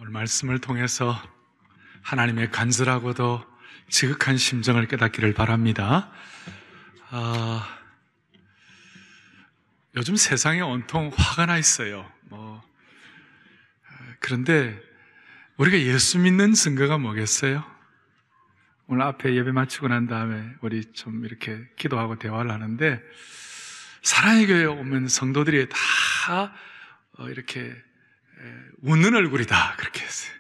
오늘 말씀을 통해서 하나님의 간절하고도 지극한 심정을 깨닫기를 바랍니다. 요즘 세상에 온통 화가 나 있어요. 그런데 우리가 예수 믿는 증거가 뭐겠어요? 오늘 앞에 예배 마치고 난 다음에 우리 좀 이렇게 기도하고 대화를 하는데, 사랑의 교회에 오면 성도들이 다 이렇게 웃는 얼굴이다 그렇게 했어요.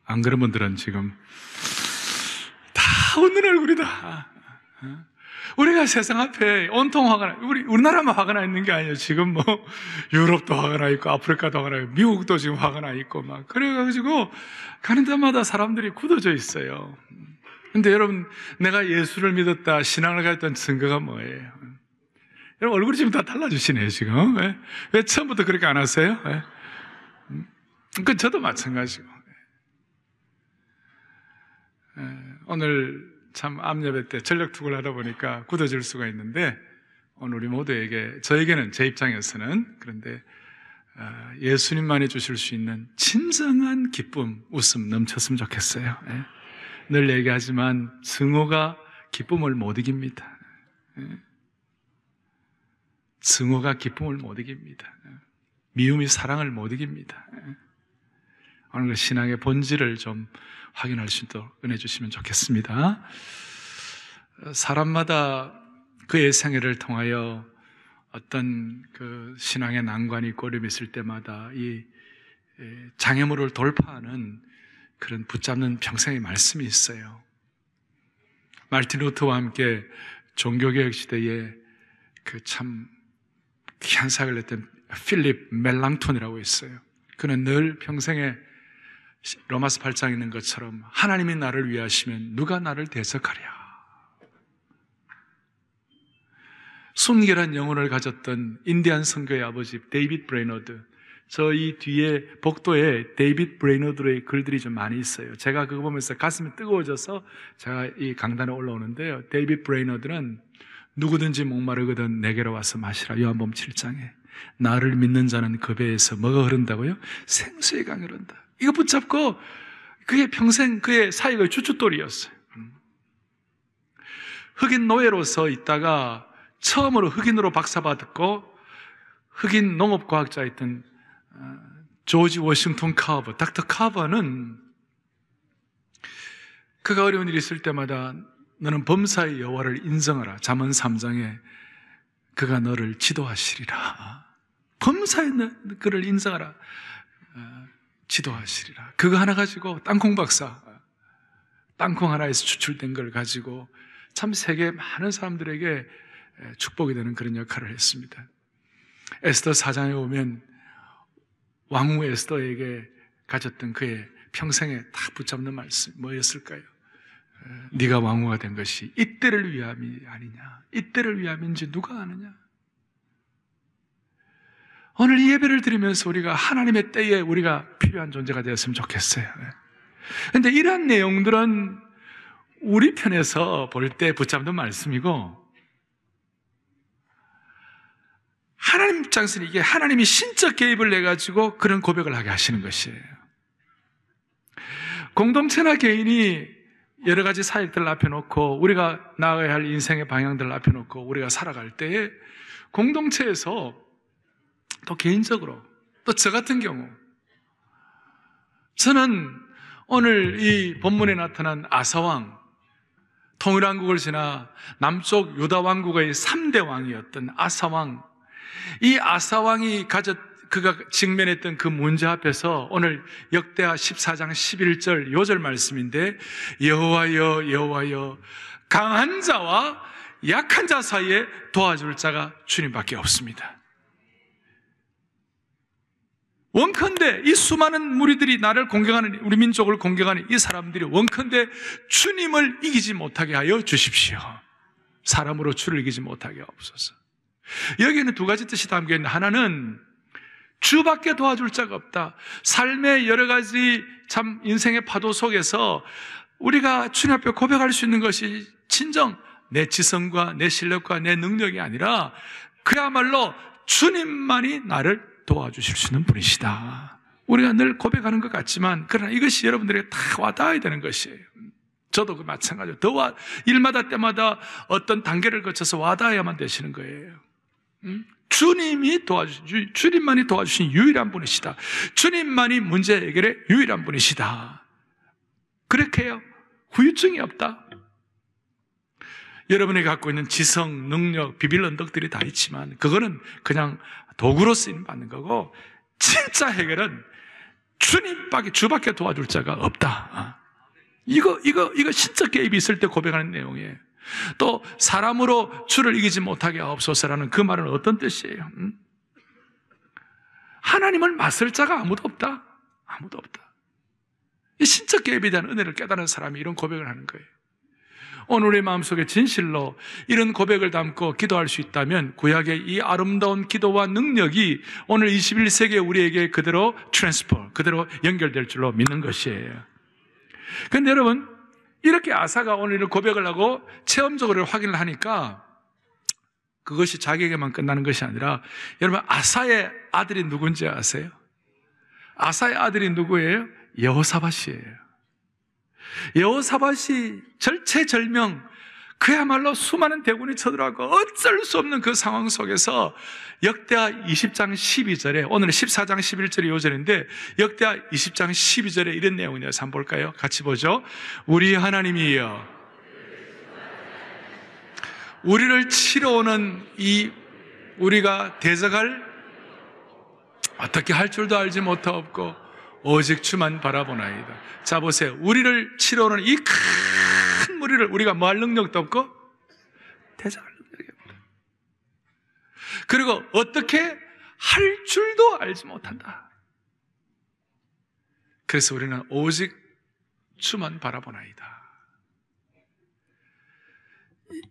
안 그런 분들은 지금 다 웃는 얼굴이다. 우리가 세상 앞에 온통 화가 나, 우리나라만 화가 나 있는 게 아니에요. 지금 유럽도 화가 나 있고, 아프리카도 화가 나 있고, 미국도 지금 화가 나 있고, 그래가지고 가는 데마다 사람들이 굳어져 있어요. 근데 여러분, 내가 예수를 믿었다, 신앙을 가졌다는 증거가 뭐예요? 여러분, 얼굴이 지금 다 달라지시네요, 지금. 왜 처음부터 그렇게 안 하세요? 그 저도 마찬가지고. 오늘 참 암예배 때 전력 투구를 하다 보니까 굳어질 수가 있는데, 오늘 우리 모두에게, 저에게는, 제 입장에서는, 그런데 예수님만이 주실 수 있는 진정한 기쁨, 웃음 넘쳤으면 좋겠어요. 늘 얘기하지만 증오가 기쁨을 못 이깁니다. 증오가 기쁨을 못 이깁니다. 미움이 사랑을 못 이깁니다. 오늘 그 신앙의 본질을 좀 확인할 수 있도록 은혜 주시면 좋겠습니다. 사람마다 그의 생애를 통하여 어떤 그 신앙의 난관이 있고 어려움이 있을 때마다 이 장애물을 돌파하는 그런 붙잡는 평생의 말씀이 있어요. 마르틴 루터와 함께 종교개혁 시대에 그 참 귀한 사역을 했던 필립 멜랑톤이라고 있어요. 그는 늘 평생에 로마서 8장에 있는 것처럼 하나님이 나를 위하시면 누가 나를 대적하랴. 순결한 영혼을 가졌던 인디안 선교의 아버지 데이빗 브레이너드, 저희 뒤에 복도에 데이빗 브레이너드의 글들이 좀 많이 있어요. 제가 그거 보면서 가슴이 뜨거워져서 제가 이 강단에 올라오는데요, 데이빗 브레이너드는 누구든지 목마르거든 내게로 와서 마시라. 요한복음 7장에 나를 믿는 자는 그 배에서 뭐가 흐른다고요? 생수의 강이 흐른다. 이거 붙잡고 그게 평생 그의 사역의 주춧돌이었어요. 흑인 노예로서 있다가 처음으로 흑인으로 박사받았고, 흑인 농업과학자였던 조지 워싱턴 카버, 닥터 카버는 그가 어려운 일이 있을 때마다 너는 범사의 여호와를 인정하라. 잠언 3장에 그가 너를 지도하시리라. 범사의 그를 인정하라. 지도하시리라. 그거 하나 가지고 땅콩 박사, 땅콩 하나에서 추출된 걸 가지고 참 세계 많은 사람들에게 축복이 되는 그런 역할을 했습니다. 에스더 4장에 오면 왕후 에스더에게 가졌던 그의 평생에 딱 붙잡는 말씀 뭐였을까요? 네가 왕후가 된 것이 이때를 위함이 아니냐, 이때를 위함인지 누가 아느냐. 오늘 이 예배를 드리면서 우리가 하나님의 때에 우리가 필요한 존재가 되었으면 좋겠어요. 그런데 이러한 내용들은 우리 편에서 볼 때 붙잡는 말씀이고, 하나님 입장에서는 이게 하나님이 신적 개입을 내가지고 그런 고백을 하게 하시는 것이에요. 공동체나 개인이 여러 가지 사역들을 앞에 놓고 우리가 나아가야 할 인생의 방향들을 앞에 놓고 우리가 살아갈 때에 공동체에서 또 개인적으로 또 저 같은 경우, 저는 오늘 이 본문에 나타난 아사왕, 통일왕국을 지나 남쪽 유다 왕국의 3대 왕이었던 아사왕, 이 아사왕이 그가 직면했던 그 문제 앞에서 오늘 역대하 14장 11절 요절 말씀인데, 여호와여 여호와여 강한 자와 약한 자 사이에 도와줄 자가 주님밖에 없습니다. 원컨대 이 수많은 무리들이 나를 공경하는, 우리 민족을 공경하는 이 사람들이 원컨대 주님을 이기지 못하게 하여 주십시오. 사람으로 주를 이기지 못하게 하옵소서. 여기에는 두 가지 뜻이 담겨있는데, 하나는 주밖에 도와줄 자가 없다. 삶의 여러 가지 참 인생의 파도 속에서 우리가 주님 앞에 고백할 수 있는 것이 진정 내 지성과 내 실력과 내 능력이 아니라 그야말로 주님만이 나를 도와주실 수 있는 분이시다. 우리가 늘 고백하는 것 같지만 그러나 이것이 여러분들에게 다 와닿아야 되는 것이에요. 저도 그 마찬가지로 일마다 때마다 어떤 단계를 거쳐서 와닿아야만 되시는 거예요. 주님만이 도와주신 유일한 분이시다. 주님만이 문제 해결의 유일한 분이시다. 그렇게 해요. 후유증이 없다. 여러분이 갖고 있는 지성, 능력, 비빌 언덕들이 다 있지만 그거는 그냥 도구로 쓰임 받는 거고 진짜 해결은 주밖에 도와줄 자가 없다. 이거 신적 개입이 있을 때 고백하는 내용이에요. 또 사람으로 주를 이기지 못하게 하옵소서라는 그 말은 어떤 뜻이에요? 하나님을 맞설 자가 아무도 없다. 아무도 없다. 이 신적 개입에 대한 은혜를 깨달은 사람이 이런 고백을 하는 거예요. 오늘 우리 마음속에 진실로 이런 고백을 담고 기도할 수 있다면 구약의 이 아름다운 기도와 능력이 오늘 21세기에 우리에게 그대로 그대로 연결될 줄로 믿는 것이에요. 그런데 여러분, 이렇게 아사가 오늘 이런 고백을 하고 체험적으로 확인을 하니까 그것이 자기에게만 끝나는 것이 아니라 여러분, 아사의 아들이 누군지 아세요? 아사의 아들이 누구예요? 여호사밧이에요. 여호사밧이 절체절명, 그야말로 수많은 대군이 쳐들어가고 어쩔 수 없는 그 상황 속에서 역대하 20장 12절에, 오늘은 14장 11절이 요절인데 역대하 20장 12절에 이런 내용이 있어요. 한번 볼까요? 같이 보죠. 우리 하나님이여, 우리를 치러 오는 우리가 대적할 어떻게 할 줄도 알지 못하옵고 오직 주만 바라보나이다. 자, 보세요. 우리를 치러 오는 이 큰 무리를 우리가 뭐 할 능력도 없고 대적할 능력이 없다. 그리고 어떻게 할 줄도 알지 못한다. 그래서 우리는 오직 주만 바라보나이다.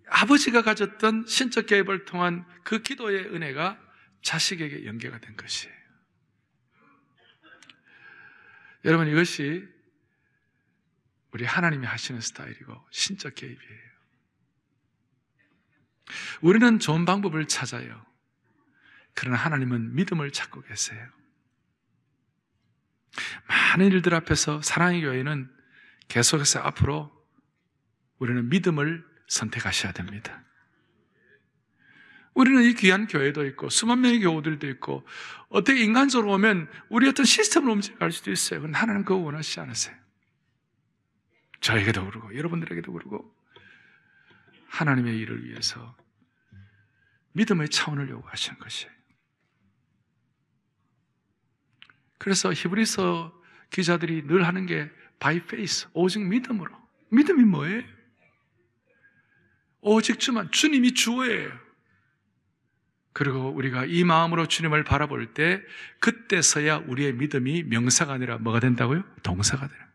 아버지가 가졌던 신적 개입을 통한 그 기도의 은혜가 자식에게 연계가 된 것이에요. 여러분, 이것이 우리 하나님이 하시는 스타일이고 신적 개입이에요. 우리는 좋은 방법을 찾아요. 그러나 하나님은 믿음을 찾고 계세요. 많은 일들 앞에서 사랑의 교회는 계속해서 앞으로 우리는 믿음을 선택하셔야 됩니다. 우리는 이 귀한 교회도 있고 수만 명의 교우들도 있고 어떻게 인간적으로 보면 우리 어떤 시스템을 움직여갈 수도 있어요. 그런데 하나님은 그거 원하시지 않으세요. 저에게도 그러고 여러분들에게도 그러고 하나님의 일을 위해서 믿음의 차원을 요구하시는 것이에요. 그래서 히브리서 기자들이 늘 하는 게 by faith, 오직 믿음으로. 믿음이 뭐예요? 오직 주님이 주예요. 그리고 우리가 이 마음으로 주님을 바라볼 때 그때서야 우리의 믿음이 명사가 아니라 뭐가 된다고요? 동사가 되는.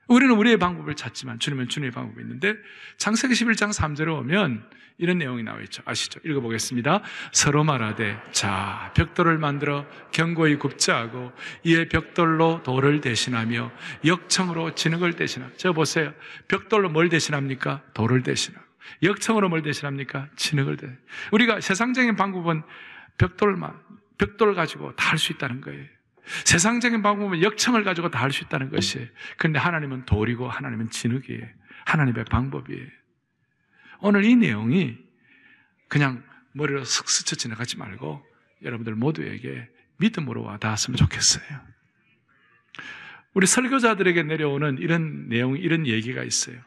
우리는 우리의 방법을 찾지만 주님은 주님의 방법이 있는데 창세기 11장 3절에 오면 이런 내용이 나와 있죠. 아시죠? 읽어보겠습니다. 서로 말하되 자 벽돌을 만들어 견고히 굽자 하고 이에 벽돌로 돌을 대신하며 역청으로 진흙을 대신하고. 저 보세요. 벽돌로 뭘 대신합니까? 돌을 대신하고. 역청으로 뭘 대신합니까? 진흙을 대신. 우리가 세상적인 방법은 벽돌을 가지고 다 할 수 있다는 거예요. 세상적인 방법은 역청을 가지고 다 할 수 있다는 것이에요. 그런데 하나님은 돌이고 하나님은 진흙이에요. 하나님의 방법이에요. 오늘 이 내용이 그냥 머리로 슥 스쳐 지나가지 말고 여러분들 모두에게 믿음으로 와닿았으면 좋겠어요. 우리 설교자들에게 내려오는 이런 내용, 이런 얘기가 있어요.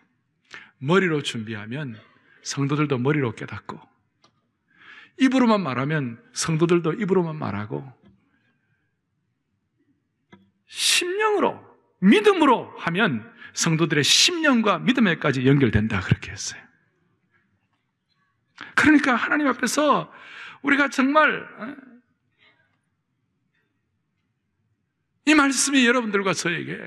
머리로 준비하면 성도들도 머리로 깨닫고, 입으로만 말하면 성도들도 입으로만 말하고, 심령으로, 믿음으로 하면 성도들의 심령과 믿음에까지 연결된다. 그렇게 했어요. 그러니까 하나님 앞에서 우리가 정말 이 말씀이 여러분들과 저에게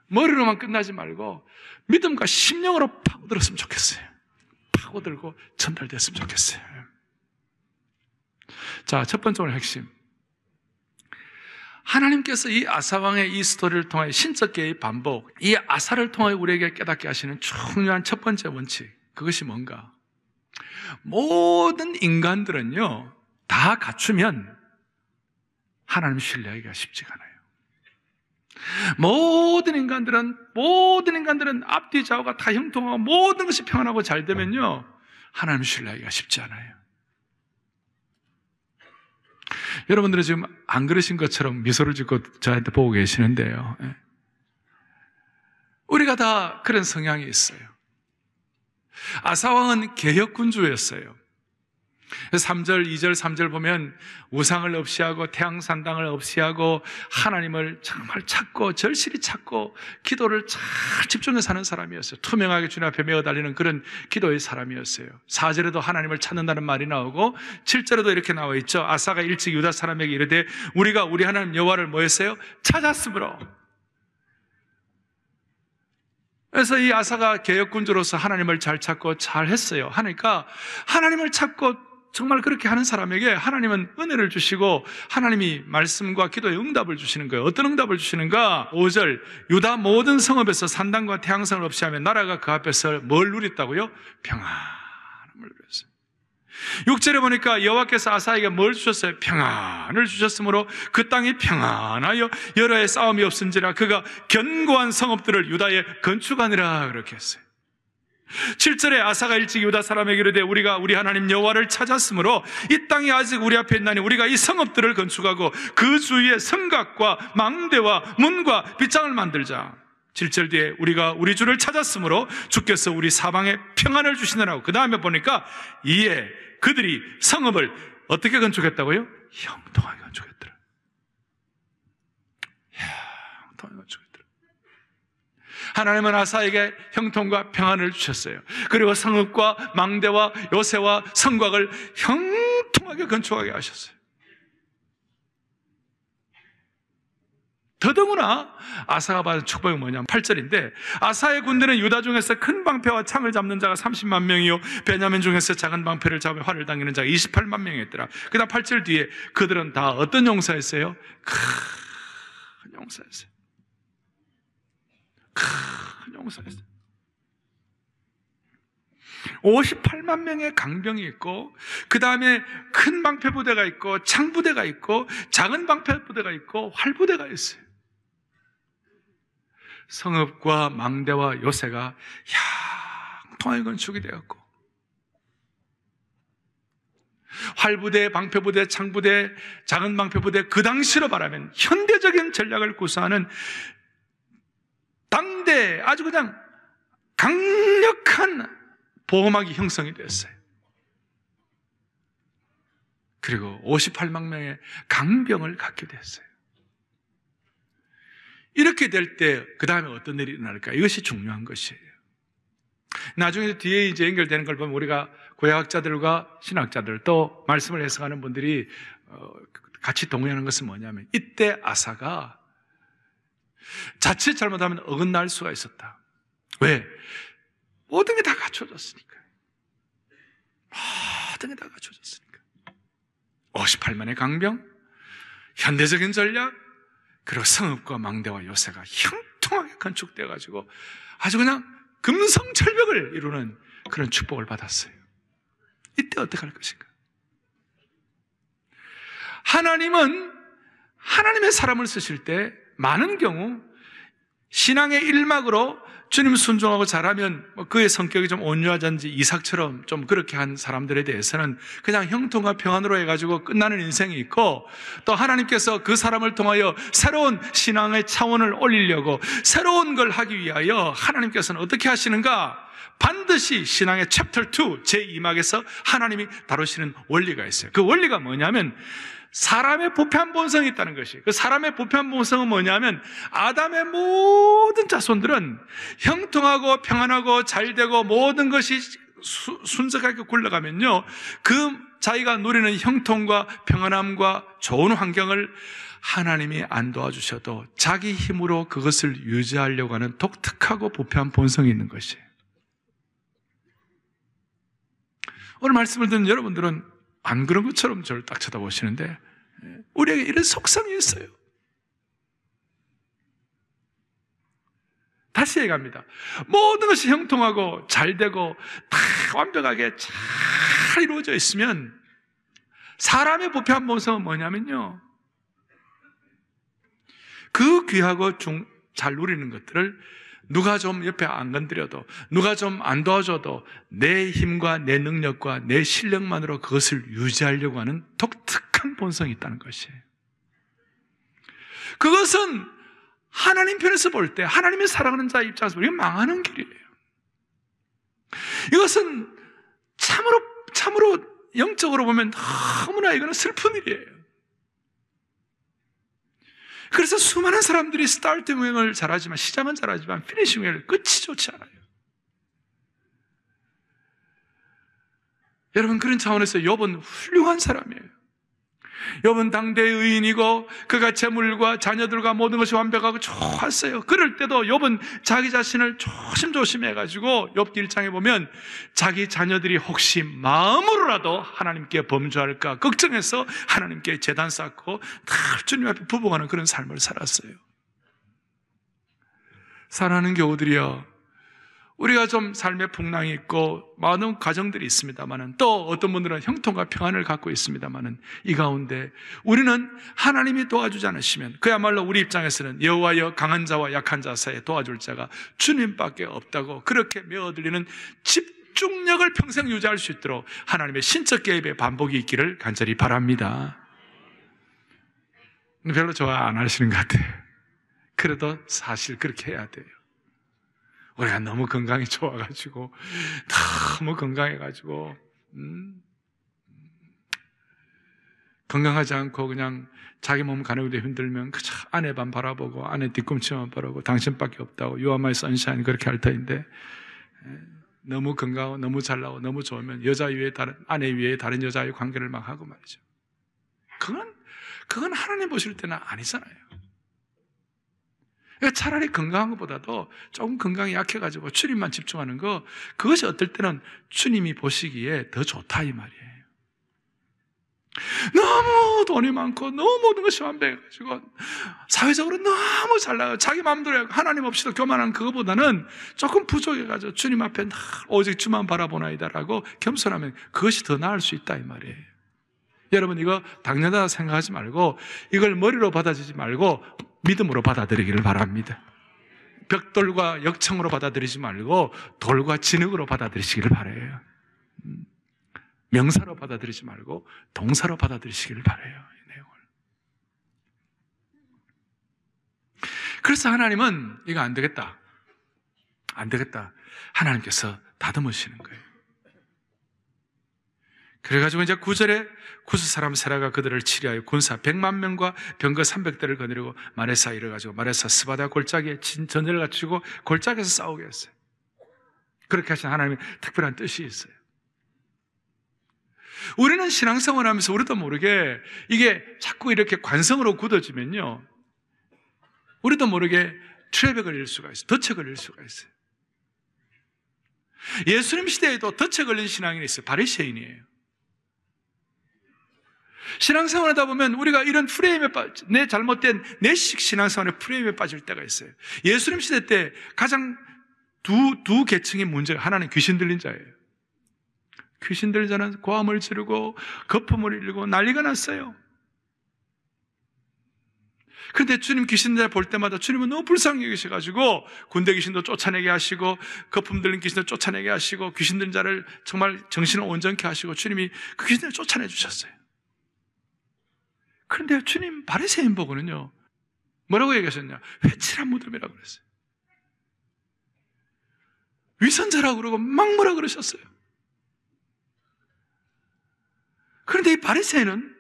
머리로만 끝나지 말고 믿음과 심령으로 파고들었으면 좋겠어요. 파고들고 전달됐으면 좋겠어요. 자, 첫 번째 오늘 핵심. 하나님께서 이 아사왕의 이 스토리를 통해 신적 개입 반복, 이 아사를 통해 우리에게 깨닫게 하시는 중요한 첫 번째 원칙, 그것이 뭔가? 모든 인간들은요 다 갖추면 하나님 신뢰하기가 쉽지가 않아요. 모든 인간들은 앞뒤 좌우가 다 형통하고 모든 것이 평안하고 잘 되면요, 하나님 신뢰하기가 쉽지 않아요. 여러분들은 지금 안 그러신 것처럼 미소를 짓고 저한테 보고 계시는데요, 우리가 다 그런 성향이 있어요. 아사왕은 개혁군주였어요. 3절, 2절, 3절 보면 우상을 없이 하고 태양산당을 없이 하고 하나님을 정말 찾고 절실히 찾고 기도를 잘 집중해서 하는 사람이었어요. 투명하게 주님 앞에 메어달리는 그런 기도의 사람이었어요. 4절에도 하나님을 찾는다는 말이 나오고 7절에도 이렇게 나와 있죠. 아사가 일찍 유다 사람에게 이르되 우리가 우리 하나님 여호와를 뭐 했어요? 찾았으므로. 그래서 이 아사가 개혁군주로서 하나님을 잘 찾고 잘 했어요. 하니까 하나님을 찾고 정말 그렇게 하는 사람에게 하나님은 은혜를 주시고 하나님이 말씀과 기도에 응답을 주시는 거예요. 어떤 응답을 주시는가? 5절, 유다 모든 성읍에서 산당과 태양성을 없이 하면 나라가 그 앞에서 뭘 누렸다고요? 평안을 누렸어요. 6절에 보니까 여호와께서 아사에게 뭘 주셨어요? 평안을 주셨으므로 그 땅이 평안하여 여러 해 싸움이 없은지라 그가 견고한 성읍들을 유다에 건축하니라 그렇게 했어요. 7절에 아사가 일찍 유다 사람에게 이르되 우리가 우리 하나님 여호와를 찾았으므로 이 땅이 아직 우리 앞에 있나니 우리가 이 성읍들을 건축하고 그 주위에 성곽과 망대와 문과 빗장을 만들자. 7절 뒤에 우리가 우리 주를 찾았으므로 주께서 우리 사방에 평안을 주시느라고. 그 다음에 보니까 이에 그들이 성읍을 어떻게 건축했다고요? 형통하게 건축했더라. 형통하게 건축했더라. 하나님은 아사에게 형통과 평안을 주셨어요. 그리고 성읍과 망대와 요새와 성곽을 형통하게 건축하게 하셨어요. 더더구나 아사가 받은 축복이 뭐냐면 8절인데 아사의 군대는 유다 중에서 큰 방패와 창을 잡는 자가 30만 명이요 베냐민 중에서 작은 방패를 잡아 활을 당기는 자가 28만 명이었더라. 그 다음 8절 뒤에 그들은 다 어떤 용사였어요? 큰 용사였어요. 큰 용사였어요. 58만 명의 강병이 있고 그 다음에 큰 방패부대가 있고 창부대가 있고 작은 방패부대가 있고 활부대가 있어요. 성읍과 망대와 요새가 형통하게 건축이 되었고 활부대, 방패부대, 창부대, 작은 방패부대, 그 당시로 말하면 현대적인 전략을 구사하는 당대 아주 그냥 강력한 보호막이 형성이 됐어요. 그리고 58만 명의 강병을 갖게 됐어요. 이렇게 될 때 그 다음에 어떤 일이 일어날까? 이것이 중요한 것이에요. 나중에 뒤에 이제 연결되는 걸 보면 우리가 구약학자들과 신학자들 또 말씀을 해석하는 분들이 같이 동의하는 것은 뭐냐면 이때 아사가 자칫 잘못하면 어긋날 수가 있었다. 왜? 모든 게 다 갖춰졌으니까. 모든 게 다 갖춰졌으니까. 58만의 강병, 현대적인 전략, 그리고 성읍과 망대와 요새가 형통하게 건축되어가지고 아주 그냥 금성철벽을 이루는 그런 축복을 받았어요. 이때 어떻게 할 것인가? 하나님은 하나님의 사람을 쓰실 때 많은 경우 신앙의 일막으로 주님 순종하고 잘하면 그의 성격이 좀 온유하든지 이삭처럼 좀 그렇게 한 사람들에 대해서는 그냥 형통과 평안으로 해가지고 끝나는 인생이 있고 또 하나님께서 그 사람을 통하여 새로운 신앙의 차원을 올리려고 새로운 걸 하기 위하여 하나님께서는 어떻게 하시는가? 반드시 신앙의 챕터 2 제2막에서 하나님이 다루시는 원리가 있어요. 그 원리가 뭐냐면 사람의 부패한 본성이 있다는 것이, 그 사람의 부패한 본성은 뭐냐면 아담의 모든 자손들은 형통하고 평안하고 잘되고 모든 것이 순적하게 굴러가면요 그 자기가 누리는 형통과 평안함과 좋은 환경을 하나님이 안 도와주셔도 자기 힘으로 그것을 유지하려고 하는 독특하고 부패한 본성이 있는 것이에요. 오늘 말씀을 듣는 여러분들은 안 그런 것처럼 저를 딱 쳐다보시는데 우리에게 이런 속성이 있어요. 다시 얘기합니다. 모든 것이 형통하고 잘되고 다 완벽하게 잘 이루어져 있으면 사람의 부패한 본성은 뭐냐면요 그 귀하고 잘 누리는 것들을 누가 좀 옆에 안 건드려도, 누가 좀 안 도와줘도 내 힘과 내 능력과 내 실력만으로 그것을 유지하려고 하는 독특한 본성이 있다는 것이에요. 그것은 하나님 편에서 볼 때, 하나님의 사랑하는 자의 입장에서 보면 망하는 길이에요. 이것은 참으로 영적으로 보면 너무나 이거는 슬픈 일이에요. 그래서 수많은 사람들이 스타트윙을 잘하지만, 시작은 잘하지만 피니싱을 끝이 좋지 않아요. 여러분, 그런 차원에서 욥은 훌륭한 사람이에요. 욥은 당대의 의인이고 그가 재물과 자녀들과 모든 것이 완벽하고 좋았어요. 그럴 때도 욥은 자기 자신을 조심조심 해가지고 욥기 1장에 보면 자기 자녀들이 혹시 마음으로라도 하나님께 범죄할까 걱정해서 하나님께 제단 쌓고 다 주님 앞에 부복하는 그런 삶을 살았어요. 사랑하는 교우들이여, 우리가 좀 삶의 풍랑이 있고 많은 가정들이 있습니다만은, 또 어떤 분들은 형통과 평안을 갖고 있습니다만은, 이 가운데 우리는 하나님이 도와주지 않으시면 그야말로 우리 입장에서는 여호와여 강한 자와 약한 자 사이에 도와줄 자가 주님밖에 없다고, 그렇게 메어들리는 집중력을 평생 유지할 수 있도록 하나님의 신적 개입의 반복이 있기를 간절히 바랍니다. 별로 좋아 안 하시는 것 같아요. 그래도 사실 그렇게 해야 돼요. 우리가 너무 건강이 좋아가지고, 너무 건강해가지고, 건강하지 않고 그냥 자기 몸 가누기도 힘들면 그저 아내만 바라보고, 아내 뒤꿈치만 바라보고, 당신밖에 없다고, You are my sunshine, 그렇게 할 터인데, 너무 건강하고, 너무 잘나고, 너무 좋으면 아내 위에 다른 여자의 관계를 막 하고 말이죠. 그건 하나님 보실 때는 아니잖아요. 차라리 건강한 것보다도 조금 건강이 약해가지고 주님만 집중하는 거, 그것이 어떨 때는 주님이 보시기에 더 좋다 이 말이에요. 너무 돈이 많고 너무 모든 것이 완벽해가지고 사회적으로 너무 잘 나가고 자기 마음대로 하나님 없이도 교만한 그거보다는 조금 부족해가지고 주님 앞에 오직 주만 바라보나이다라고 겸손하면 그것이 더 나을 수 있다 이 말이에요. 여러분, 이거 당연하다 생각하지 말고, 이걸 머리로 받아들이지 말고 믿음으로 받아들이기를 바랍니다. 벽돌과 역청으로 받아들이지 말고 돌과 진흙으로 받아들이시기를 바라요. 명사로 받아들이지 말고 동사로 받아들이시기를 바라요, 이 내용을. 그래서 하나님은 이거 안 되겠다, 하나님께서 다듬으시는 거예요. 그래가지고 이제 9절에 구스 사람 세라가 그들을 치리하여 군사 100만 명과 병거 300대를 거느리고 마레사 이르가지고 마레사 스바다 골짜기에 전열을 갖추고 골짜기에서 싸우게 했어요. 그렇게 하신 하나님의 특별한 뜻이 있어요. 우리는 신앙생활 하면서 우리도 모르게 이게 자꾸 이렇게 관성으로 굳어지면요, 우리도 모르게 트랩에 걸릴 수가 있어요. 덫에 걸릴 수가 있어요. 예수님 시대에도 덫에 걸린 신앙인이 있어요. 바리새인이에요. 신앙생활 하다 보면 우리가 이런 프레임에 내 잘못된 내식 신앙생활의 프레임에 빠질 때가 있어요. 예수님 시대 때 가장 두 계층의 문제가, 하나는 귀신 들린 자예요. 귀신 들린 자는 고함을 지르고 거품을 일고 난리가 났어요. 그런데 주님 귀신 들린 자 볼 때마다 주님은 너무 불쌍히 여기셔가지고 군대 귀신도 쫓아내게 하시고 거품 들린 귀신도 쫓아내게 하시고 귀신 들린 자를 정말 정신을 온전케 하시고 주님이 그 귀신을 쫓아내 주셨어요. 그런데 주님 바리새인 보고는요, 뭐라고 얘기하셨냐? 회칠한 무덤이라고 그랬어요. 위선자라고 그러고 막 뭐라 그러셨어요. 그런데 이 바리새인은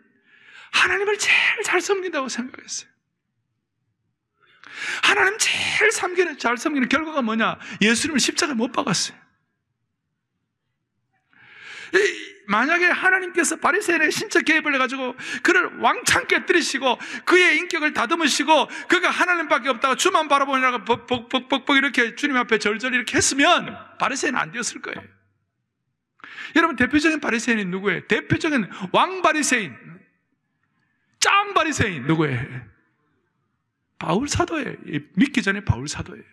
하나님을 제일 잘 섬긴다고 생각했어요. 하나님 제일 잘 섬기는 결과가 뭐냐? 예수님을 십자가에 못 박았어요. 만약에 하나님께서 바리새인의 신적 개입을 해가지고 그를 왕창 깨뜨리시고 그의 인격을 다듬으시고 그가 하나님밖에 없다고 주만 바라보느라고 벅벅벅벅 이렇게 주님 앞에 절절 이렇게 했으면 바리새인은 안 되었을 거예요. 여러분, 대표적인 바리새인이 누구예요? 대표적인 왕 바리새인, 짱 바리새인 누구예요? 바울 사도예요. 믿기 전에 바울 사도예요.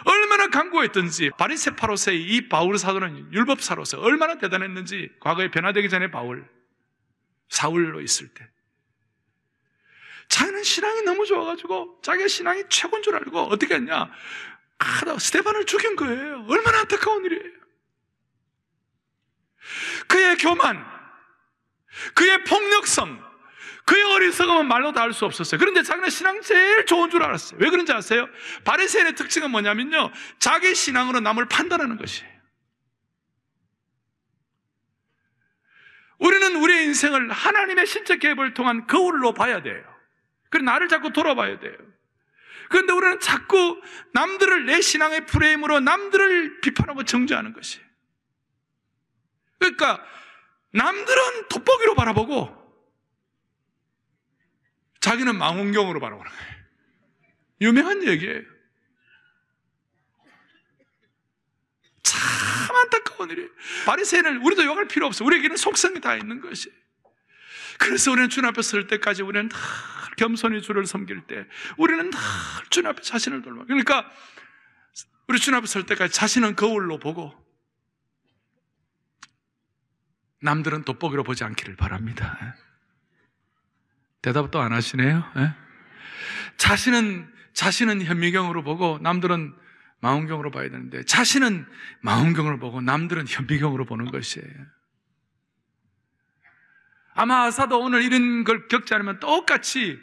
얼마나 강구했던지, 바리새파로서의 이 바울 사도는 율법사로서 얼마나 대단했는지, 과거에 변화되기 전에 바울, 사울로 있을 때 자기는 신앙이 너무 좋아가지고 자기가 신앙이 최고인 줄 알고 어떻게 했냐? 스데반을 죽인 거예요. 얼마나 안타까운 일이에요. 그의 교만, 그의 폭력성, 그의 어리석음은 말로 다 할 수 없었어요. 그런데 자기는 신앙 제일 좋은 줄 알았어요. 왜 그런지 아세요? 바리새인의 특징은 뭐냐면요, 자기 신앙으로 남을 판단하는 것이에요. 우리는 우리의 인생을 하나님의 신적 계획을 통한 거울로 봐야 돼요. 그래서 나를 자꾸 돌아봐야 돼요. 그런데 우리는 자꾸 남들을 내 신앙의 프레임으로 남들을 비판하고 정죄하는 것이에요. 그러니까 남들은 돋보기로 바라보고 자기는 망원경으로 바라보는 거예요. 유명한 얘기예요. 참 안타까운 일이에요. 바리새인을 우리도 욕할 필요 없어요. 우리에게는 속성이 다 있는 것이에요. 그래서 우리는 주님 앞에 설 때까지 우리는 늘 겸손히 주를 섬길 때 우리는 늘 주님 앞에 자신을 돌봐. 그러니까 우리 주님 앞에 설 때까지 자신은 거울로 보고 남들은 돋보기로 보지 않기를 바랍니다. 대답도 안 하시네요. 자신은 현미경으로 보고 남들은 망원경으로 봐야 되는데 자신은 망원경으로 보고 남들은 현미경으로 보는 것이에요. 아마 아사도 오늘 이런 걸 겪지 않으면 똑같이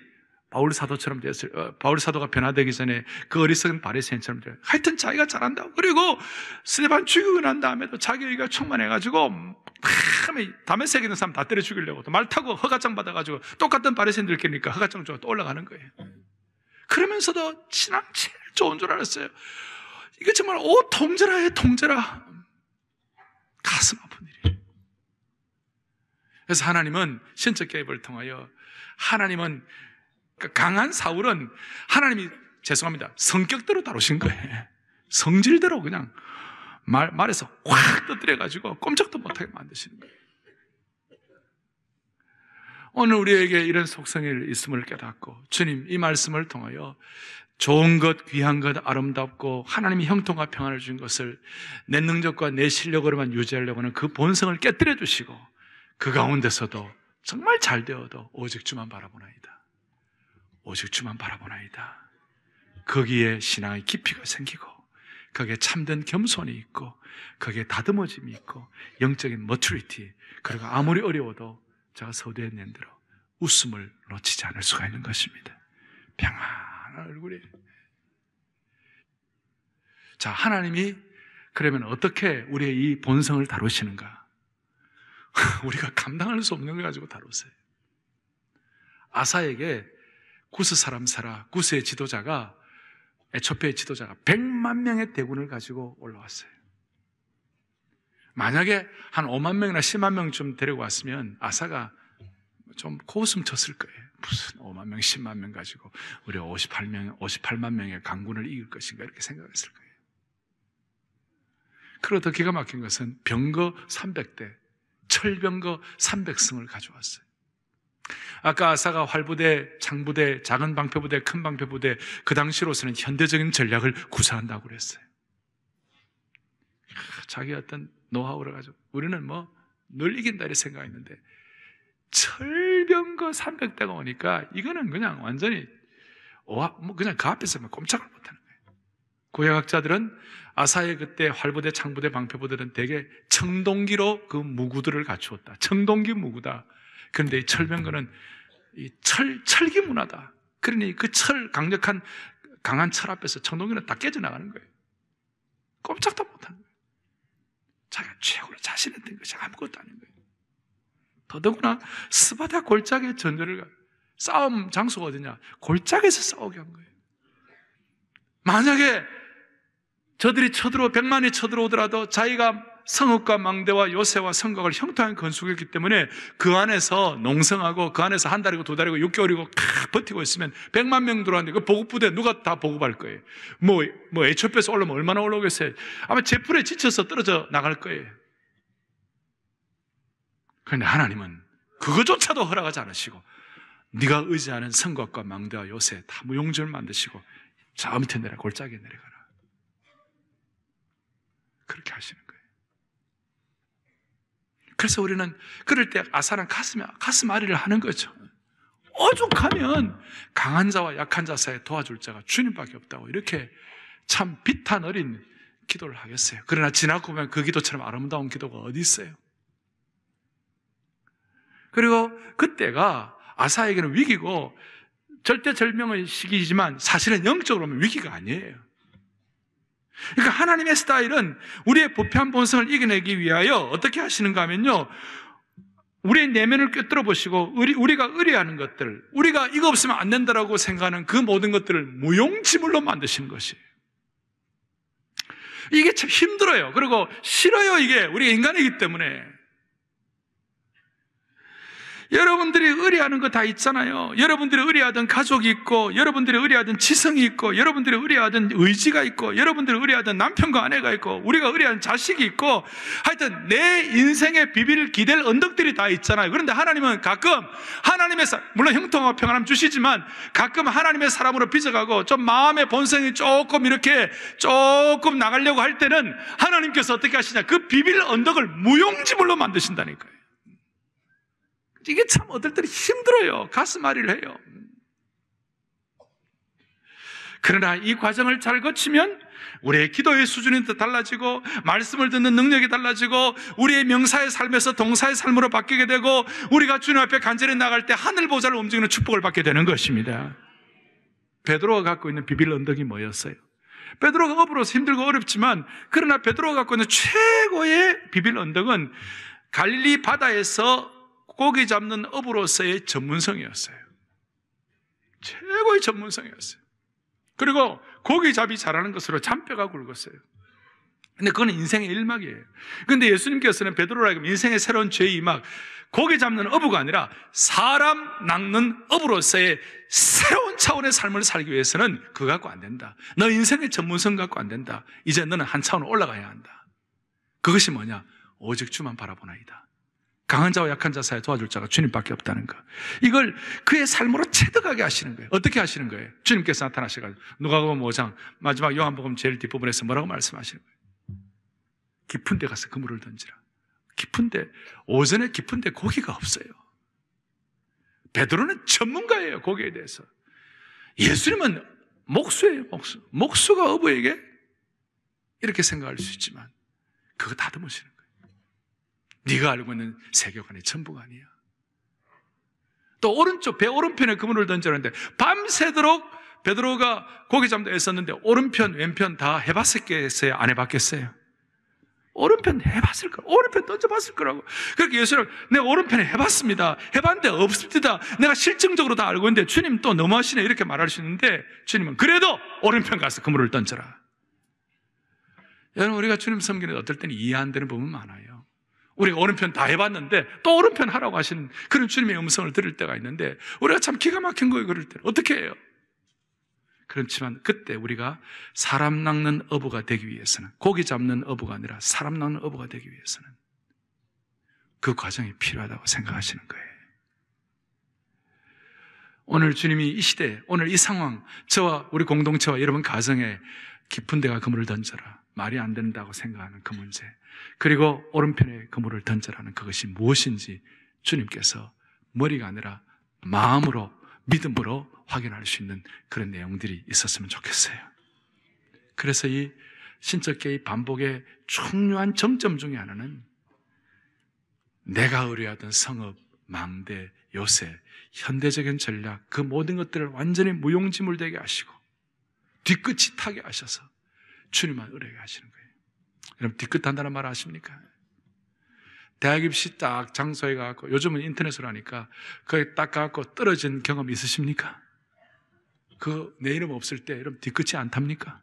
바울 사도처럼 됐어요. 바울 사도가 변화되기 전에 그 어리석은 바리새인처럼 돼요. 하여튼 자기가 잘한다고. 그리고 스데반 죽이고 난 다음에도 자기 의가 충만해가지고 다메섹에 있는 사람 다 때려 죽이려고 또 말 타고 허가장 받아가지고 똑같은 바리새인들 끼니까 허가장 주고 또 올라가는 거예요. 그러면서도 신앙 제일 좋은 줄 알았어요. 이게 정말 통제라해, 통제라. 가슴 아픈 일이에요. 그래서 하나님은 신적 개입을 통하여 하나님은 강한 사울은 하나님이 죄송합니다 성격대로 다루신 거예요. 성질대로 그냥 말에서 확 터뜨려가지고 꼼짝도 못하게 만드시는 거예요. 오늘 우리에게 이런 속성이 있음을 깨닫고 주님 이 말씀을 통하여 좋은 것, 귀한 것, 아름답고 하나님이 형통과 평안을 주신 것을 내 능력과 내 실력으로만 유지하려고 하는 그 본성을 깨뜨려 주시고 그 가운데서도 정말 잘 되어도 오직 주만 바라보나이다. 오직 주만 바라보나이다. 거기에 신앙의 깊이가 생기고 거기에 참된 겸손이 있고 거기에 다듬어짐이 있고 영적인 머추리티, 그리고 아무리 어려워도 제가 서두에 낸 대로 웃음을 놓치지 않을 수가 있는 것입니다. 평안한 얼굴이. 자, 하나님이 그러면 어떻게 우리의 이 본성을 다루시는가? 우리가 감당할 수 없는 걸 가지고 다루세요. 아사에게 구스 사람 사라, 구스의 지도자가, 에초피아의 지도자가 100만 명의 대군을 가지고 올라왔어요. 만약에 한 5만 명이나 10만 명쯤 데리고 왔으면 아사가 좀 코웃음 쳤을 거예요. 무슨 5만 명, 10만 명 가지고 우리 58만 명의 강군을 이길 것인가 이렇게 생각했을 거예요. 그리고 더 기가 막힌 것은 병거 300대, 철병거 300승을 가져왔어요. 아까 아사가 활부대, 장부대, 작은 방패부대, 큰 방패부대, 그 당시로서는 현대적인 전략을 구사한다고 그랬어요. 자기 어떤 노하우를 가지고 우리는 뭐 늘 이긴다 이렇게 생각했는데 철병거 300대가 오니까 이거는 그냥 완전히 그냥 그 앞에서 꼼짝을 못하는 거예요. 구약학자들은 아사의 그때 활부대, 창부대, 방패부대는 대개 청동기로 그 무구들을 갖추었다. 청동기 무구다. 그런데 이 철병거는 이 철기 문화다. 그러니 그 강력한 강한 철 앞에서 청동기는 다 깨져나가는 거예요. 꼼짝도 못하는 거예요. 자기가 최고로 자신했던 것이 아무것도 아닌 거예요. 더더구나 스바다 골짜기의 전쟁을 싸움 장소가 어디냐? 골짜기에서 싸우게 한 거예요. 만약에 저들이 100만이 쳐들어오더라도 자기가 성읍과 망대와 요새와 성곽을 형통하게 건축했기 때문에 그 안에서 농성하고 그 안에서 한 달이고 두 달이고 6개월이고 버티고 있으면 100만 명 들어왔는데 그 보급부대 누가 다 보급할 거예요? 뭐 에초피아에서 올라오면 얼마나 올라오겠어요? 아마 제풀에 지쳐서 떨어져 나갈 거예요. 그런데 하나님은 그거조차도 허락하지 않으시고 네가 의지하는 성곽과 망대와 요새 다 무용지를 만드시고 저 밑에 골짜기에 내려가라. 그렇게 하시는 거예요. 그래서 우리는 그럴 때 아사는 가슴 아리를 하는 거죠. 오죽하면 강한 자와 약한 자 사이에 도와줄 자가 주님밖에 없다고 이렇게 참 비탄 어린 기도를 하겠어요. 그러나 지나고 보면 그 기도처럼 아름다운 기도가 어디 있어요? 그리고 그때가 아사에게는 위기고 절대절명의 시기이지만 사실은 영적으로 보면 위기가 아니에요. 그러니까 하나님의 스타일은 우리의 부패한 본성을 이겨내기 위하여 어떻게 하시는가 하면요, 우리의 내면을 꿰뚫어 보시고 우리가 의뢰하는 것들, 우리가 이거 없으면 안 된다라고 생각하는 그 모든 것들을 무용지물로 만드시는 것이에요. 이게 참 힘들어요. 그리고 싫어요. 이게 우리가 인간이기 때문에. 여러분들이 의뢰하는 거 다 있잖아요. 여러분들이 의뢰하던 가족이 있고, 여러분들이 의뢰하던 지성이 있고, 여러분들이 의뢰하던 의지가 있고, 여러분들이 의뢰하던 남편과 아내가 있고, 우리가 의뢰하는 자식이 있고, 하여튼 내 인생에 비빌 기댈 언덕들이 다 있잖아요. 그런데 하나님은 가끔 하나님의 물론 형통하고 평안함 주시지만 가끔 하나님의 사람으로 빚어가고 좀 마음의 본성이 조금 이렇게 조금 나가려고 할 때는 하나님께서 어떻게 하시냐, 그 비빌 언덕을 무용지물로 만드신다니까요. 이게 참 어떨 때는 힘들어요. 가슴앓이를 해요. 그러나 이 과정을 잘 거치면 우리의 기도의 수준이 달라지고, 말씀을 듣는 능력이 달라지고, 우리의 명사의 삶에서 동사의 삶으로 바뀌게 되고, 우리가 주님 앞에 간절히 나갈 때 하늘 보좌를 움직이는 축복을 받게 되는 것입니다. 베드로가 갖고 있는 비빌 언덕이 뭐였어요? 베드로가 업으로서 힘들고 어렵지만, 그러나 베드로가 갖고 있는 최고의 비빌 언덕은 갈릴리 바다에서 고기 잡는 업으로서의 전문성이었어요. 최고의 전문성이었어요. 그리고 고기잡이 잘하는 것으로 잔뼈가 굵었어요. 근데 그건 인생의 일막이에요. 근데 예수님께서는 베드로라고 인생의 새로운 죄의 이막, 고기 잡는 어부가 아니라 사람 낚는 어부로서의 새로운 차원의 삶을 살기 위해서는 그거 갖고 안 된다. 너 인생의 전문성 갖고 안 된다. 이제 너는 한 차원 올라가야 한다. 그것이 뭐냐? 오직 주만 바라보나이다. 강한 자와 약한 자 사이에 도와줄 자가 주님밖에 없다는 것. 이걸 그의 삶으로 체득하게 하시는 거예요. 어떻게 하시는 거예요? 주님께서 나타나셔가지고 누가복음 5장 마지막 요한복음 제일 뒷부분에서 뭐라고 말씀하시는 거예요? 깊은 데 가서 그물을 던지라. 깊은데, 오전에 깊은데 고기가 없어요. 베드로는 전문가예요, 고기에 대해서. 예수님은 목수예요, 목수. 목수가 어부에게 이렇게 생각할 수 있지만 그거 다듬으시는 거예요. 네가 알고 있는 세계관이 전부가 아니야. 또 오른쪽 배 오른편에 그물을 던졌는데 밤새도록 베드로가 고기 잡는 데 애썼는데 오른편 왼편 다 해봤겠어요? 안 해봤겠어요? 오른편 해봤을 거라고. 오른편 던져봤을 거라고. 그렇게 예수를 내가 오른편에 해봤습니다. 해봤는데 없습니다. 내가 실증적으로 다 알고 있는데 주님 또 너무하시네 이렇게 말할 수 있는데 주님은 그래도 오른편 가서 그물을 던져라. 여러분, 우리가 주님 섬기는 어떨 때는 이해 안 되는 부분 많아요. 우리가 오른편 다 해봤는데 또 오른편 하라고 하시는 그런 주님의 음성을 들을 때가 있는데 우리가 참 기가 막힌 거예요. 그럴 때는 어떻게 해요? 그렇지만 그때 우리가 사람 낚는 어부가 되기 위해서는, 고기 잡는 어부가 아니라 사람 낚는 어부가 되기 위해서는 그 과정이 필요하다고 생각하시는 거예요. 오늘 주님이 이 시대, 오늘 이 상황, 저와 우리 공동체와 여러분 가정에 깊은 데가 그물을 던져라, 말이 안 된다고 생각하는 그 문제, 그리고 오른편에 그물을 던져라는 그것이 무엇인지 주님께서 머리가 아니라 마음으로, 믿음으로 확인할 수 있는 그런 내용들이 있었으면 좋겠어요. 그래서 이 신적계의 반복의 중요한 정점 중에 하나는 내가 의뢰하던 성읍, 망대, 요새, 현대적인 전략, 그 모든 것들을 완전히 무용지물되게 하시고 뒤끝이 타게 하셔서 주님만 의뢰하게 하시는 거예요. 여러분, 뒤끝 한다는 말 아십니까? 대학 입시 딱 장소에 가고, 요즘은 인터넷으로 하니까 거기 딱 가고 떨어진 경험 있으십니까? 내 이름 없을 때 여러분 뒤끝이 안 탑니까?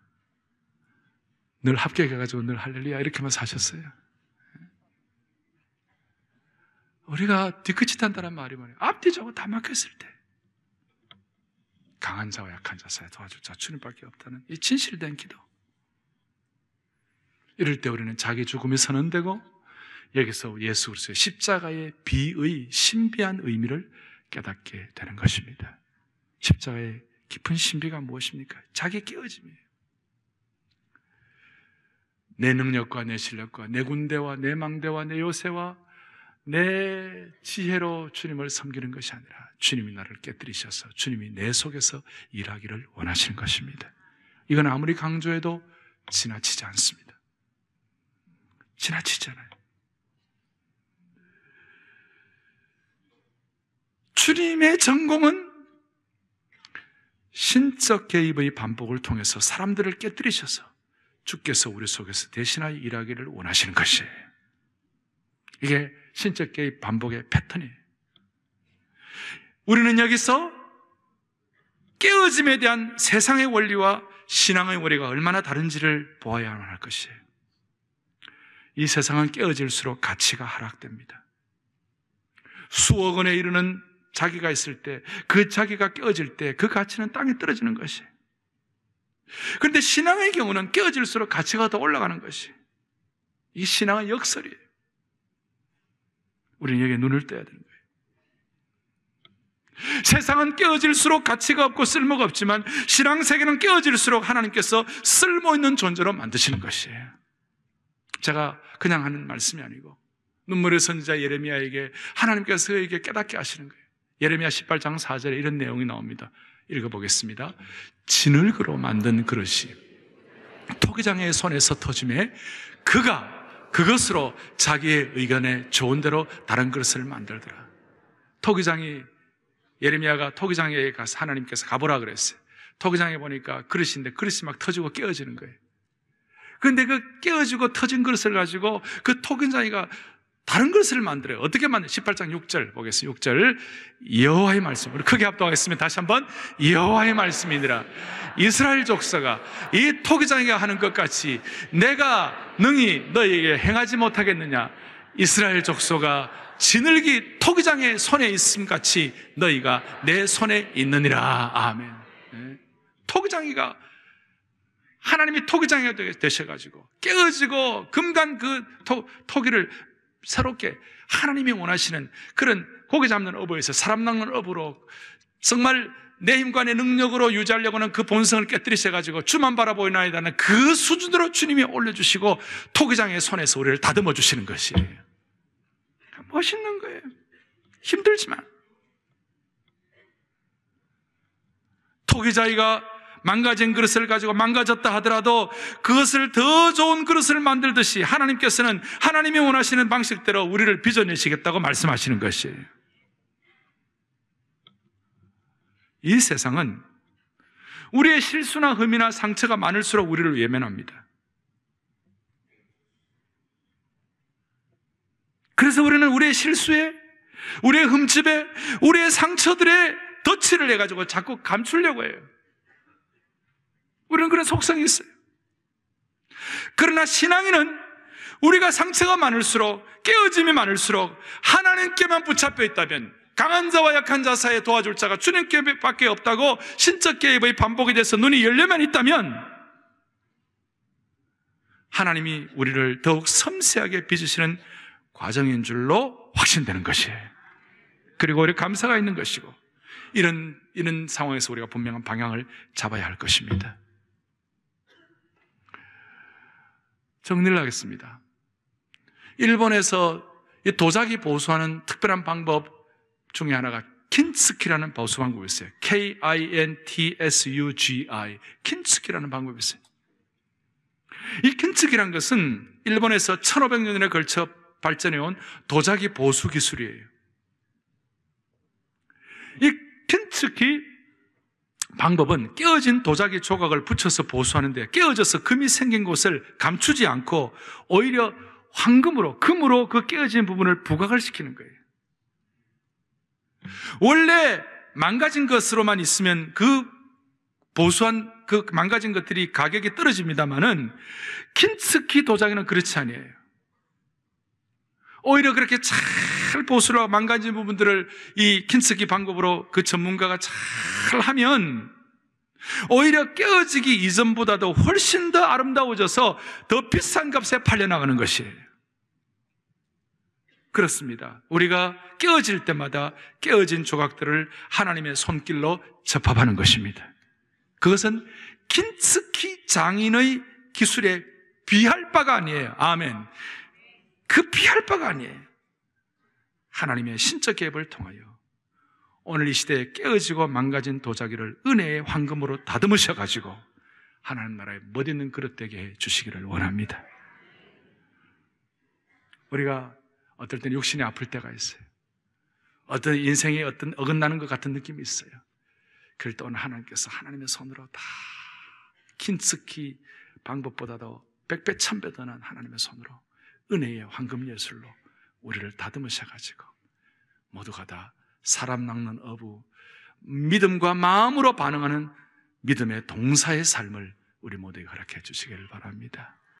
늘 합격해가지고 늘 할렐루야 이렇게만 사셨어요. 우리가 뒤끝이 탄다는 말이 뭐예요? 앞뒤 저거 다 막혔을 때 강한 자와 약한 자 사이에 도와줄 자 주님밖에 없다는 이 진실된 기도. 이럴 때 우리는 자기 죽음이 선언되고 여기서 예수 그리스도의 십자가의 비의 신비한 의미를 깨닫게 되는 것입니다. 십자가의 깊은 신비가 무엇입니까? 자기 깨어짐이에요. 내 능력과 내 실력과 내 군대와 내 망대와 내 요새와 내 지혜로 주님을 섬기는 것이 아니라 주님이 나를 깨뜨리셔서 주님이 내 속에서 일하기를 원하시는 것입니다. 이건 아무리 강조해도 지나치지 않습니다. 지나치잖아요. 주님의 전공은 신적 개입의 반복을 통해서 사람들을 깨뜨리셔서 주께서 우리 속에서 대신하여 일하기를 원하시는 것이에요. 이게 신적 개입 반복의 패턴이에요. 우리는 여기서 깨어짐에 대한 세상의 원리와 신앙의 원리가 얼마나 다른지를 보아야만 할 것이에요. 이 세상은 깨어질수록 가치가 하락됩니다. 수억 원에 이르는 자기가 있을 때, 그 자기가 깨어질 때 그 가치는 땅에 떨어지는 것이에요. 그런데 신앙의 경우는 깨어질수록 가치가 더 올라가는 것이에요. 이 신앙의 역설이에요. 우리는 여기에 눈을 떼야 되는 거예요. 세상은 깨어질수록 가치가 없고 쓸모가 없지만 신앙 세계는 깨어질수록 하나님께서 쓸모있는 존재로 만드시는 것이에요. 제가 그냥 하는 말씀이 아니고 눈물의 선지자 예레미야에게 하나님께서 그에게 깨닫게 하시는 거예요. 예레미야 18장 4절에 이런 내용이 나옵니다. 읽어보겠습니다. 진흙으로 만든 그릇이 토기장의 손에서 터짐에 그가 그것으로 자기의 의견에 좋은 대로 다른 그릇을 만들더라. 토기장이, 예레미야가 토기장에 가서 하나님께서 가보라 그랬어요. 토기장에 보니까 그릇인데 그릇이 막 터지고 깨어지는 거예요. 그런데 그 깨어지고 터진 그릇을 가지고 그 토기장이가 다른 그릇을 만들어요. 어떻게 만들어요? 18장 6절 보겠습니다. 6절 여호와의 말씀, 우리 크게 합독하겠습니다. 다시 한번 여호와의 말씀이니라. 이스라엘 족속아, 이 토기장이가 하는 것 같이 내가 능히 너희에게 행하지 못하겠느냐? 이스라엘 족속아, 진흙이 토기장의 손에 있음 같이 너희가 내 손에 있느니라. 아멘. 네. 토기장이가 하나님이 토기장이가 되셔가지고 깨어지고 금간 그 토기를 새롭게 하나님이 원하시는 그런 고기 잡는 어부에서 사람 낚는 어부로 정말 내 힘과 내 능력으로 유지하려고 하는 그 본성을 깨뜨리셔가지고 주만 바라보이나이다는 그 수준으로 주님이 올려주시고 토기장의 손에서 우리를 다듬어 주시는 것이에요. 멋있는 거예요. 힘들지만 토기자이가 망가진 그릇을 가지고 망가졌다 하더라도 그것을 더 좋은 그릇을 만들듯이 하나님께서는 하나님이 원하시는 방식대로 우리를 빚어내시겠다고 말씀하시는 것이에요. 이 세상은 우리의 실수나 흠이나 상처가 많을수록 우리를 외면합니다. 그래서 우리는 우리의 실수에, 우리의 흠집에, 우리의 상처들에 덧칠을 해가지고 자꾸 감추려고 해요. 우리는 그런 속성이 있어요. 그러나 신앙인은 우리가 상처가 많을수록, 깨어짐이 많을수록 하나님께만 붙잡혀 있다면, 강한 자와 약한 자 사이에 도와줄 자가 주님께밖에 없다고 신적 개입의 반복이 돼서 눈이 열려만 있다면 하나님이 우리를 더욱 섬세하게 빚으시는 과정인 줄로 확신되는 것이에요. 그리고 우리 감사가 있는 것이고, 이런 상황에서 우리가 분명한 방향을 잡아야 할 것입니다. 정리를 하겠습니다. 일본에서 이 도자기 보수하는 특별한 방법 중에 하나가 킨츠키라는 보수 방법이 있어요. K-I-N-T-S-U-G-I, 킨츠키라는 방법이 있어요. 이 킨츠키라는 것은 일본에서 1500년에 걸쳐 발전해온 도자기 보수 기술이에요. 이 킨츠키 방법은 깨어진 도자기 조각을 붙여서 보수하는데, 깨어져서 금이 생긴 곳을 감추지 않고 오히려 황금으로, 금으로 그 깨어진 부분을 부각을 시키는 거예요. 원래 망가진 것으로만 있으면 그 보수한 그 망가진 것들이 가격이 떨어집니다만은 킨츠키 도자기는 그렇지 아니에요. 오히려 그렇게 잘 보수를 하고 망가진 부분들을 이 킨츠키 방법으로 그 전문가가 잘 하면 오히려 깨어지기 이전보다도 훨씬 더 아름다워져서 더 비싼 값에 팔려나가는 것이에요. 그렇습니다. 우리가 깨어질 때마다 깨어진 조각들을 하나님의 손길로 접합하는 것입니다. 그것은 킨츠키 장인의 기술에 비할 바가 아니에요. 아멘. 그 비할 바가 아니에요. 하나님의 신적 개입을 통하여 오늘 이 시대에 깨어지고 망가진 도자기를 은혜의 황금으로 다듬으셔가지고 하나님 나라에 멋있는 그릇 되게 해 주시기를 원합니다. 우리가 어떨 때는 육신이 아플 때가 있어요. 어떤 인생에 어떤 어긋나는 것 같은 느낌이 있어요. 그럴 때 오늘 하나님께서 하나님의 손으로 다 긴스키 방법보다도 100배 1000배 더 나은 하나님의 손으로 은혜의 황금 예술로 우리를 다듬으셔가지고 모두가 다 사람 낚는 어부, 믿음과 마음으로 반응하는 믿음의 동사의 삶을 우리 모두에게 허락해 주시기를 바랍니다.